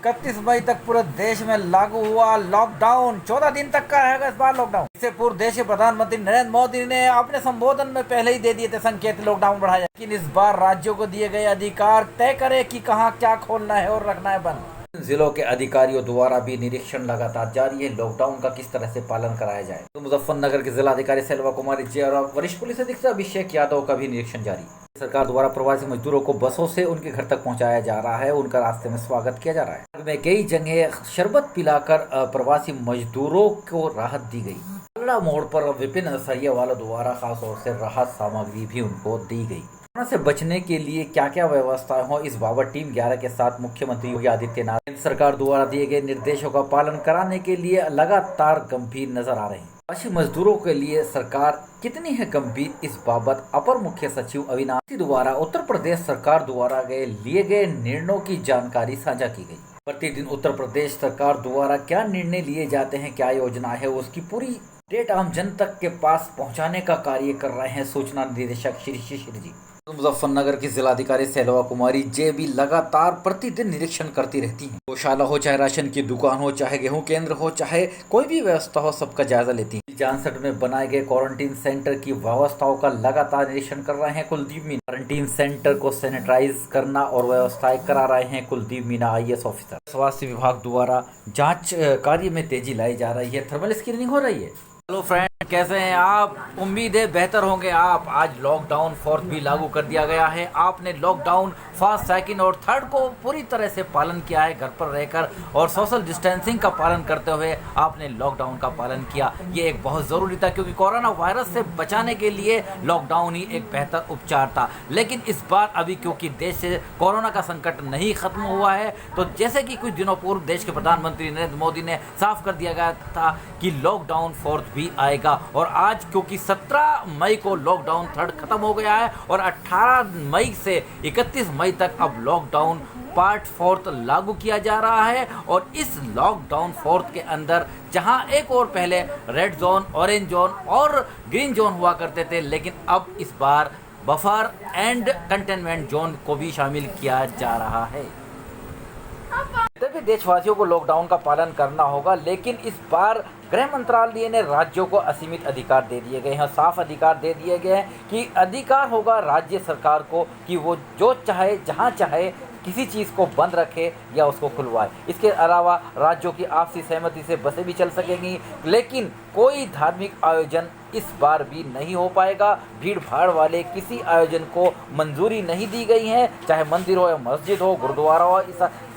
31 मई तक पूरे देश में लागू हुआ लॉकडाउन। 14 दिन तक का रहेगा इस बार लॉकडाउन। इससे पूर्व देश के प्रधानमंत्री नरेंद्र मोदी ने अपने संबोधन में पहले ही दे दिए थे संकेत लॉकडाउन बढ़ाया, लेकिन इस बार राज्यों को दिए गए अधिकार तय करे कि कहां क्या खोलना है और रखना है बंद। जिलों के अधिकारियों द्वारा भी निरीक्षण लगातार जारी है। लॉकडाउन का किस तरह से पालन कराया जाए, तो मुजफ्फरनगर के जिलाधिकारी सेल्वा कुमारी जे और वरिष्ठ पुलिस अधीक्षक अभिषेक यादव का भी निरीक्षण जारी। सरकार द्वारा प्रवासी मजदूरों को बसों से उनके घर तक पहुंचाया जा रहा है, उनका रास्ते में स्वागत किया जा रहा है। में कई जगह शरबत पिलाकर प्रवासी मजदूरों को राहत दी गई। अल्लाह मोड़ पर विपिन सरिया वालों द्वारा खासतौर से राहत सामग्री भी उनको दी गई। कोरोना से बचने के लिए क्या क्या व्यवस्थाएं हो, इस बाबत टीम 11 के साथ मुख्यमंत्री योगी आदित्यनाथ केंद्र सरकार द्वारा दिए गए निर्देशों का पालन कराने के लिए लगातार गंभीर नजर आ रहे हैं। प्रवासी मजदूरों के लिए सरकार कितनी है गंभीर, इस बाबत अपर मुख्य सचिव अविनाश द्वारा उत्तर प्रदेश सरकार द्वारा लिए गए निर्णयों की जानकारी साझा की गई। प्रतिदिन उत्तर प्रदेश सरकार द्वारा क्या निर्णय लिए जाते हैं, क्या योजना है, उसकी पूरी डेट आम जन तक के पास पहुंचाने का कार्य कर रहे हैं सूचना निदेशक श्री शिशिर जी। मुजफ्फरनगर की जिलाधिकारी सेल्वा कुमारी जे भी लगातार प्रतिदिन निरीक्षण करती रहती हैं। गौशाला हो, चाहे राशन की दुकान हो, चाहे गेहूं केंद्र हो, चाहे कोई भी व्यवस्था हो, सबका जायजा लेती हैं। जानसठ में बनाए गए क्वारंटीन सेंटर की व्यवस्थाओं का लगातार निरीक्षण कर रहे हैं कुलदीप मीना। क्वारंटीन सेंटर को सैनिटाइज करना और व्यवस्थाएं करा रहे हैं कुलदीप मीना IAS ऑफिसर। स्वास्थ्य विभाग द्वारा जाँच कार्य में तेजी लाई जा रही है, थर्मल स्क्रीनिंग हो रही है। हेलो फ्रेंड, कैसे हैं आप? उम्मीद है बेहतर होंगे आप। आज लॉकडाउन 4th भी लागू कर दिया गया है। आपने लॉकडाउन फर्स्ट, सेकंड और थर्ड को पूरी तरह से पालन किया है, घर पर रहकर और सोशल डिस्टेंसिंग का पालन करते हुए आपने लॉकडाउन का पालन किया। ये एक बहुत ज़रूरी था, क्योंकि कोरोना वायरस से बचाने के लिए लॉकडाउन ही एक बेहतर उपचार था। लेकिन इस बार अभी क्योंकि देश से कोरोना का संकट नहीं खत्म हुआ है, तो जैसे कि कुछ दिनों पूर्व देश के प्रधानमंत्री नरेंद्र मोदी ने साफ कर दिया गया था कि लॉकडाउन 4th भी आएगा। और आज क्योंकि 17 मई को लॉकडाउन 3rd खत्म हो गया है और 18 मई से 31 मई तक अब लॉकडाउन पार्ट 4th लागू किया जा रहा है। और इस लॉकडाउन 4th के अंदर जहां एक और पहले रेड जोन, ऑरेंज जोन और ग्रीन जोन हुआ करते थे, लेकिन अब इस बार बफर एंड कंटेनमेंट जोन को भी शामिल किया जा रहा है। सभी देशवासियों को लॉकडाउन का पालन करना होगा, लेकिन इस बार गृह मंत्रालय ने राज्यों को असीमित अधिकार दे दिए गए हैं। साफ अधिकार दे दिए गए हैं कि अधिकार होगा राज्य सरकार को कि वो जो चाहे, जहां चाहे किसी चीज़ को बंद रखे या उसको खुलवाए। इसके अलावा राज्यों की आपसी सहमति से बसें भी चल सकेंगी, लेकिन कोई धार्मिक आयोजन इस बार भी नहीं हो पाएगा। भीड़ भाड़ वाले किसी आयोजन को मंजूरी नहीं दी गई है, चाहे मंदिर हो या मस्जिद हो, गुरुद्वारा हो,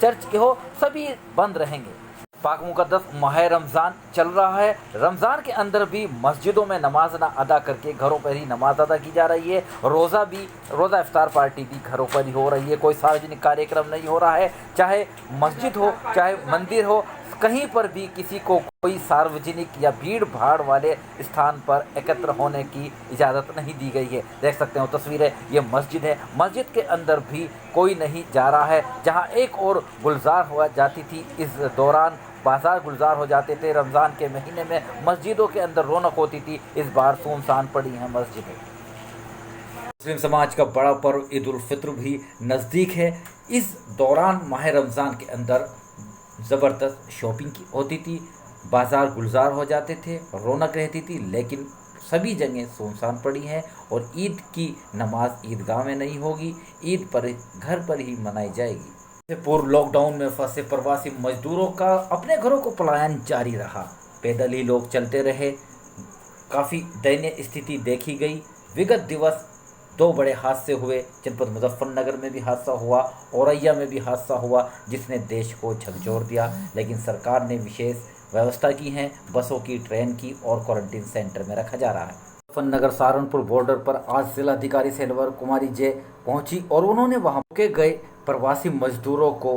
चर्च के हो, सभी बंद रहेंगे। पाक मुकद्दस माह रमज़ान चल रहा है। रमज़ान के अंदर भी मस्जिदों में नमाज ना अदा करके घरों पर ही नमाज अदा की जा रही है। रोज़ा इफ्तार पार्टी भी घरों पर ही हो रही है। कोई सार्वजनिक कार्यक्रम नहीं हो रहा है, चाहे मस्जिद हो, चाहे मंदिर हो, कहीं पर भी किसी को कोई सार्वजनिक या भीड़ भाड़ वाले स्थान पर एकत्र होने की इजाज़त नहीं दी गई है। देख सकते हो तस्वीरें, ये मस्जिद है। मस्जिद के अंदर भी कोई नहीं जा रहा है। जहां एक और गुलजार हुआ जाती थी, इस दौरान बाजार गुलजार हो जाते थे। रमज़ान के महीने में मस्जिदों के अंदर रौनक होती थी, इस बार सुनसान पड़ी हैं मस्जिदें। मुस्लिम समाज का बड़ा पर्व ईद उल फित्र भी नज़दीक है। इस दौरान माह रमज़ान के अंदर ज़बरदस्त शॉपिंग की होती थी, बाज़ार गुलजार हो जाते थे, रौनक रहती थी, लेकिन सभी जगह सुनसान पड़ी हैं। और ईद की नमाज ईदगाह में नहीं होगी, ईद पर घर पर ही मनाई जाएगी। पूर्व लॉकडाउन में फंसे प्रवासी मजदूरों का अपने घरों को पलायन जारी रहा। पैदल ही लोग चलते रहे। काफ़ी दयनीय स्थिति देखी गई। विगत दिवस 2 बड़े हादसे हुए। जनपद मुजफ्फरनगर में भी हादसा हुआ, औरैया में भी हादसा हुआ, जिसने देश को झकझोर दिया। लेकिन सरकार ने विशेष व्यवस्था की है, बसों की, ट्रेन की और क्वारंटीन सेंटर में रखा जा रहा है। मुजफ्फरनगर सहारनपुर बॉर्डर पर आज जिलाधिकारी सेल्वा कुमारी जे पहुंची और उन्होंने वहां के गए प्रवासी मजदूरों को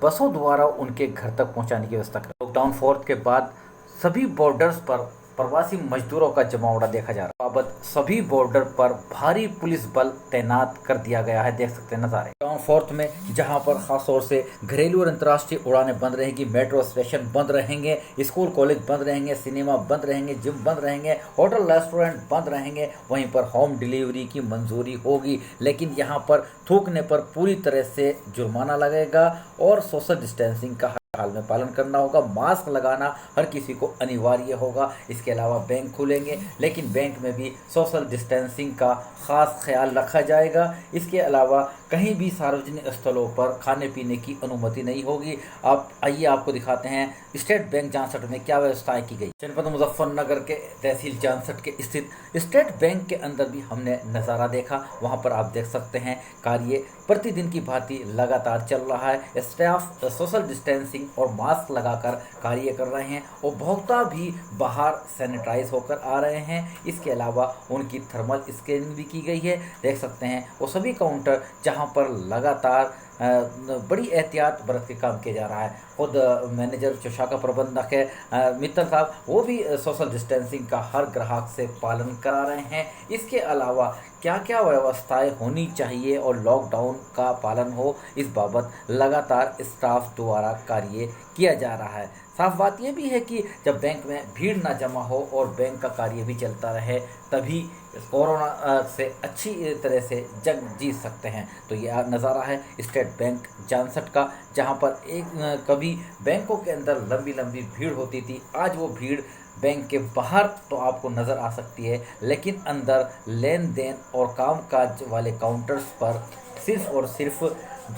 बसों द्वारा उनके घर तक पहुंचाने की व्यवस्था की। लॉकडाउन 4th के बाद सभी बॉर्डर्स पर प्रवासी मजदूरों का जमावड़ा देखा जा रहा है। बाबत सभी बॉर्डर पर भारी पुलिस बल तैनात कर दिया गया है। देख सकते हैं नज़ारे टाउन फोर्थ में, जहां पर खासतौर से घरेलू और अंतर्राष्ट्रीय उड़ानें बंद रहेंगी, मेट्रो स्टेशन बंद रहेंगे, स्कूल कॉलेज बंद रहेंगे, सिनेमा बंद रहेंगे, जिम बंद रहेंगे, होटल रेस्टोरेंट बंद रहेंगे। वहीं पर होम डिलीवरी की मंजूरी होगी, लेकिन यहाँ पर थूकने पर पूरी तरह से जुर्माना लगेगा और सोशल डिस्टेंसिंग का हाल में पालन करना होगा। मास्क लगाना हर किसी को अनिवार्य होगा। इसके अलावा बैंक खुलेंगे, लेकिन बैंक में भी सोशल डिस्टेंसिंग का खास ख्याल रखा जाएगा। इसके अलावा कहीं भी सार्वजनिक स्थलों पर खाने पीने की अनुमति नहीं होगी। आप आइए आपको दिखाते हैं स्टेट बैंक जामसट में क्या व्यवस्थाएं की गई। जनपद मुजफ्फरनगर के तहसील जामसट के स्थित स्टेट बैंक के अंदर भी हमने नज़ारा देखा। वहां पर आप देख सकते हैं कार्य प्रतिदिन की भांति लगातार चल रहा है। स्टाफ सोशल डिस्टेंसिंग और मास्क लगाकर कार्य कर रहे हैं। उपभोक्ता भी बाहर सैनिटाइज होकर आ रहे हैं। इसके अलावा उनकी थर्मल स्कैनिंग भी की गई है। देख सकते हैं वो सभी काउंटर जहां पर लगातार बड़ी एहतियात बरत के काम किया जा रहा है। खुद मैनेजर जो शाखा प्रबंधक है मित्तल साहब, वो भी सोशल डिस्टेंसिंग का हर ग्राहक से पालन करा रहे हैं। इसके अलावा क्या क्या व्यवस्थाएं होनी चाहिए और लॉकडाउन का पालन हो, इस बाबत लगातार स्टाफ द्वारा कार्य किया जा रहा है। साफ बात यह भी है कि जब बैंक में भीड़ ना जमा हो और बैंक का कार्य भी चलता रहे, तभी कोरोना से अच्छी तरह से जंग जीत सकते हैं। तो यह नज़ारा है स्टेट बैंक जामसट का, जहां पर एक कभी बैंकों के अंदर लंबी लंबी भीड़ होती थी। आज वो भीड़ बैंक के बाहर तो आपको नज़र आ सकती है, लेकिन अंदर लेन देन और कामकाज वाले काउंटर्स पर सिर्फ और सिर्फ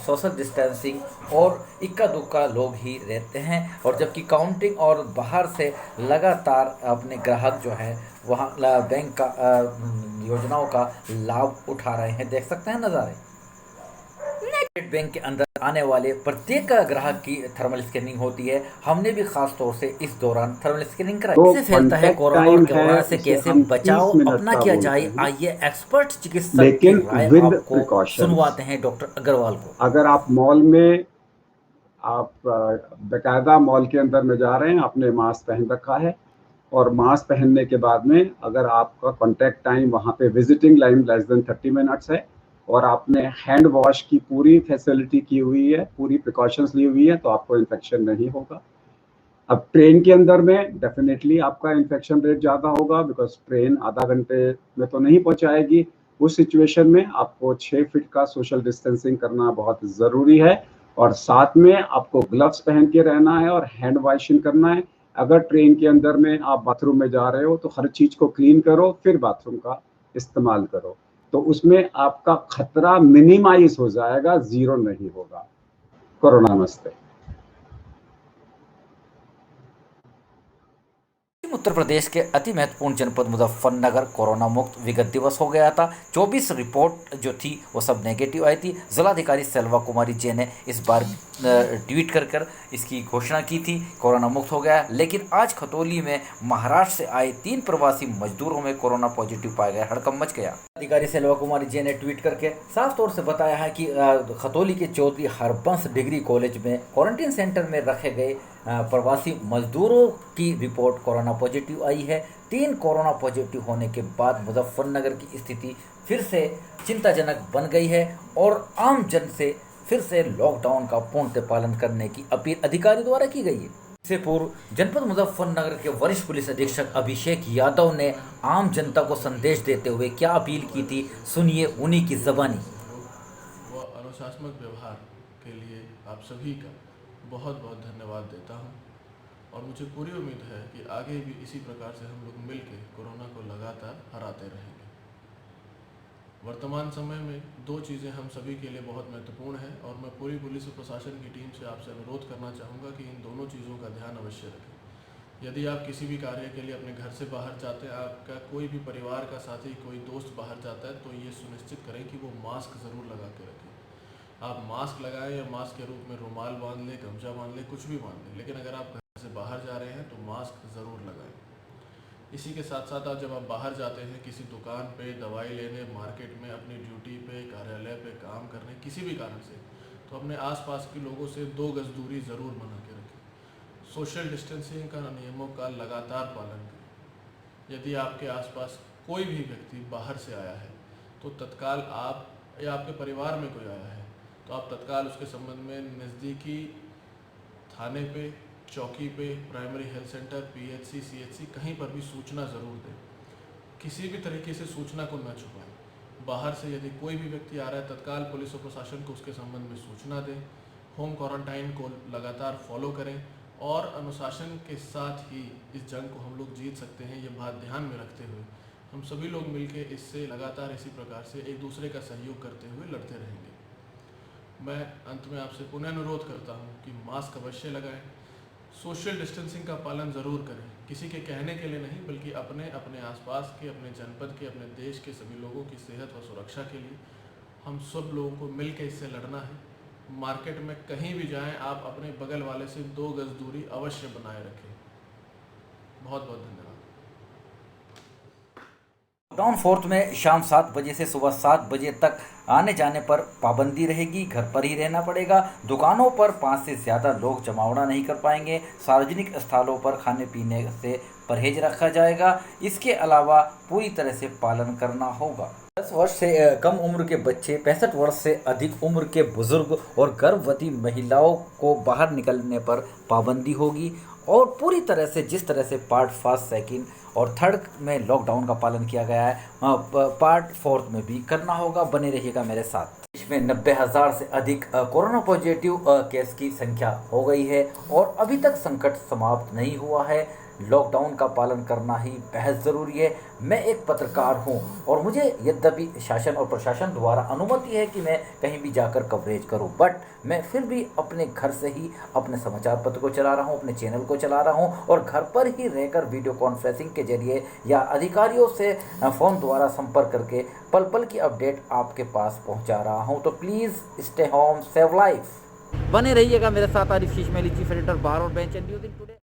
सोशल डिस्टेंसिंग और इक्का दुक्का लोग ही रहते हैं। और जबकि काउंटिंग और बाहर से लगातार अपने ग्राहक जो है वहाँ बैंक का योजनाओं का लाभ उठा रहे हैं। देख सकते हैं नज़ारे। स्टेट बैंक के अंदर आने वाले प्रत्येक ग्राहक की थर्मल स्कैनिंग होती है। हमने भी खास तौर से इस दौरान थर्मल स्कैनिंग कराई। तो कैसे फैलता है कोरोना और कोरोना से कैसे बचाव अपना किया जाए, आइए एक्सपर्ट चिकित्सक की लेकिन राय विद आपको प्रिकॉशंस। सुनवाते हैं डॉक्टर अग्रवाल को। अगर आप मॉल में आप बेकायदा मॉल के अंदर में जा रहे हैं, आपने मास्क पहन रखा है, और मास्क पहनने के बाद में अगर आपका कॉन्टैक्ट टाइम वहाँ पे visiting line less than 30 minutes है और आपने हैंड वॉश की पूरी फैसिलिटी की हुई है, पूरी प्रिकॉशंस ली हुई है, तो आपको इन्फेक्शन नहीं होगा। अब ट्रेन के अंदर में डेफिनेटली आपका इन्फेक्शन रेट ज़्यादा होगा, बिकॉज ट्रेन आधा घंटे में तो नहीं पहुंचाएगी। उस सिचुएशन में आपको 6 फीट का सोशल डिस्टेंसिंग करना बहुत ज़रूरी है, और साथ में आपको ग्लव्स पहन के रहना है और हैंड वॉशिंग करना है। अगर ट्रेन के अंदर में आप बाथरूम में जा रहे हो तो हर चीज़ को क्लीन करो, फिर बाथरूम का इस्तेमाल करो, तो उसमें आपका खतरा मिनिमाइज हो जाएगा, ज़ीरो नहीं होगा। कोरोना नमस्ते। उत्तर प्रदेश के अति महत्वपूर्ण जनपद मुजफ्फरनगर कोरोना मुक्त विगत दिवस हो गया था। 24 रिपोर्ट जो थी वो सब नेगेटिव आई थी। जिलाधिकारी सेल्वा कुमारी जे ने इस बार ट्वीट कर इसकी घोषणा की थी, कोरोना मुक्त हो गया। लेकिन आज खतौली में महाराष्ट्र से आए 3 प्रवासी मजदूरों में कोरोना पॉजिटिव पाया गया। हड़कंप मच गया। अधिकारी सेल्वा कुमारी जे ने ट्वीट करके साफ तौर से बताया है कि खतौली के चौधरी हरबंस डिग्री कॉलेज में क्वारंटीन सेंटर में रखे गए प्रवासी मजदूरों की रिपोर्ट कोरोना पॉजिटिव आई है। 3 कोरोना पॉजिटिव होने के बाद मुजफ्फरनगर की स्थिति फिर से चिंताजनक बन गई है और आम जन से फिर से लॉकडाउन का पूर्णतः पालन करने की अपील अधिकारी द्वारा की गई है। इससे पूर्व जनपद मुजफ्फरनगर के वरिष्ठ पुलिस अधीक्षक अभिषेक यादव ने आम जनता को संदेश देते हुए क्या अपील की थी, सुनिए उन्हीं की ज़बानी। वो अनुशासनात्मक व्यवहार के लिए आप सभी का बहुत बहुत धन्यवाद देता हूं, और मुझे पूरी उम्मीद है कि आगे भी इसी प्रकार से हम लोग मिलकर कोरोना को लगातार हराते रहेंगे। वर्तमान समय में 2 चीज़ें हम सभी के लिए बहुत महत्वपूर्ण हैं, और मैं पूरी पुलिस और प्रशासन की टीम से आपसे अनुरोध करना चाहूँगा कि इन दोनों चीज़ों का ध्यान अवश्य रखें। यदि आप किसी भी कार्य के लिए अपने घर से बाहर जाते हैं, आपका कोई भी परिवार का साथी, कोई दोस्त बाहर जाता है, तो ये सुनिश्चित करें कि वो मास्क ज़रूर लगा के रखें। आप मास्क लगाएं या मास्क के रूप में रुमाल बांध लें, गमछा बांध लें, कुछ भी बांध लें, लेकिन अगर आप घर से बाहर जा रहे हैं तो मास्क ज़रूर लगाएं। इसी के साथ साथ जब आप बाहर जाते हैं किसी दुकान पे, दवाई लेने, मार्केट में, अपनी ड्यूटी पे, कार्यालय पे काम करने, किसी भी कारण से, तो अपने आसपास के लोगों से 2 गज दूरी ज़रूर बना के रखें। सोशल डिस्टेंसिंग का नियमों का लगातार पालन करें। यदि आपके आसपास कोई भी व्यक्ति बाहर से आया है तो तत्काल आप या आपके परिवार में कोई आया है तो आप तत्काल उसके संबंध में नज़दीकी थाने पे, चौकी पे, primary health centre, PHC, CHC कहीं पर भी सूचना ज़रूर दें। किसी भी तरीके से सूचना को न छुपाएं। बाहर से यदि कोई भी व्यक्ति आ रहा है तत्काल पुलिस और प्रशासन को उसके संबंध में सूचना दें। होम क्वारंटाइन को लगातार फॉलो करें और अनुशासन के साथ ही इस जंग को हम लोग जीत सकते हैं। ये बात ध्यान में रखते हुए हम सभी लोग मिलकर इससे लगातार इसी प्रकार से एक दूसरे का सहयोग करते हुए लड़ते रहेंगे। मैं अंत में आपसे पुनः अनुरोध करता हूँ कि मास्क अवश्य लगाएं, सोशल डिस्टेंसिंग का पालन ज़रूर करें, किसी के कहने के लिए नहीं बल्कि अपने आसपास के, अपने जनपद के, अपने देश के सभी लोगों की सेहत व सुरक्षा के लिए हम सब लोगों को मिलकर इससे लड़ना है। मार्केट में कहीं भी जाएं आप अपने बगल वाले से 2 गज दूरी अवश्य बनाए रखें। बहुत बहुत धन्यवाद। लॉकडाउन 4 में शाम 7 बजे से सुबह 7 बजे तक आने जाने पर पाबंदी रहेगी। घर पर ही रहना पड़ेगा। दुकानों पर 5 से ज़्यादा लोग जमावड़ा नहीं कर पाएंगे। सार्वजनिक स्थलों पर खाने पीने से परहेज रखा जाएगा। इसके अलावा पूरी तरह से पालन करना होगा। 10 वर्ष से कम उम्र के बच्चे, 65 वर्ष से अधिक उम्र के बुजुर्ग और गर्भवती महिलाओं को बाहर निकलने पर पाबंदी होगी। और पूरी तरह से जिस तरह से पार्ट 1, 2 और 3 में लॉकडाउन का पालन किया गया है, पार्ट 4 में भी करना होगा। बने रहिएगा मेरे साथ। देश में 90,000 से अधिक कोरोना पॉजिटिव केस की संख्या हो गई है और अभी तक संकट समाप्त नहीं हुआ है। लॉकडाउन का पालन करना ही बेहद ज़रूरी है। मैं एक पत्रकार हूं और मुझे यद्यपि शासन और प्रशासन द्वारा अनुमति है कि मैं कहीं भी जाकर कवरेज करूं, बट मैं फिर भी अपने घर से ही अपने समाचार पत्र को चला रहा हूं, अपने चैनल को चला रहा हूं और घर पर ही रहकर वीडियो कॉन्फ्रेंसिंग के जरिए या अधिकारियों से फ़ोन द्वारा संपर्क करके पल पल की अपडेट आपके पास पहुँचा रहा हूँ। तो please stay home, save life. बने रहिएगा मेरे साथ। आरिफ शीश में चीफ एडिटर बाहर और bench and news in today.